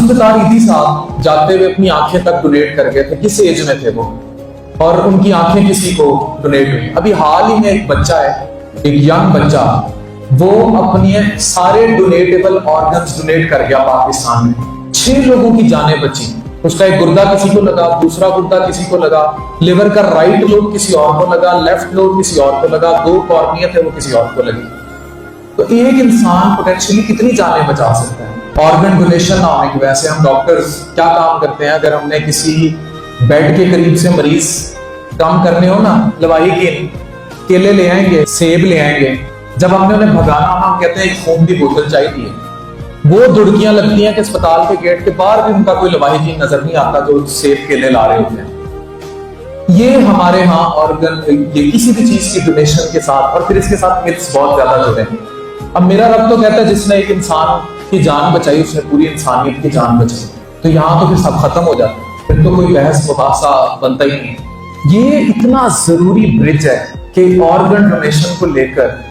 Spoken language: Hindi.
जुल्फिकार ईदी साहब जाते हुए अपनी आंखें तक डोनेट कर गए थे। किस एज में थे वो, और उनकी आंखें किसी को डोनेट हुई। अभी हाल ही में एक बच्चा है, एक यंग बच्चा, वो अपने सारे डोनेटेबल ऑर्गन्स डोनेट कर गया पाकिस्तान में। 6 लोगों की जानें बची। उसका एक गुर्दा किसी को लगा, दूसरा गुर्दा किसी को लगा, लिवर का राइट लोब किसी और को लगा, लेफ्ट लोब किसी और को लगा, 2 कॉर्निया थे वो किसी और को लगी। तो एक इंसान पोटेंशियली कितनी जानें बचा सकता है। ऑर्गन डोनेशन ना होने की वजह से हम डॉक्टर्स क्या काम करते हैं, अगर हमने किसी बेड के करीब से मरीज कम करने हो ना, लवाही के केले ले आएंगे, सेब ले आएंगे, जब हमने उन्हें भगाना हो हम कहते हैं एक खून की बोतल चाहिए। वो दुड़कियां लगती हैं कि अस्पताल के गेट के बाहर भी उनका कोई लवाही जी नजर नहीं आता जो सेब केले ला रहे होते हैं। ये हमारे यहाँ ऑर्गन, ये किसी भी चीज की डोनेशन के साथ, और फिर इसके साथ मिथ्स बहुत ज्यादा जुड़े हैं। अब मेरा रब तो कहता है जिसने एक इंसान की जान बचाई उसने पूरी इंसानियत की जान बचाई। तो यहाँ तो फिर सब खत्म हो जाता है, फिर तो कोई बहस मुबासा बनता ही नहीं। ये इतना जरूरी ब्रिज है कि ऑर्गन डोनेशन को लेकर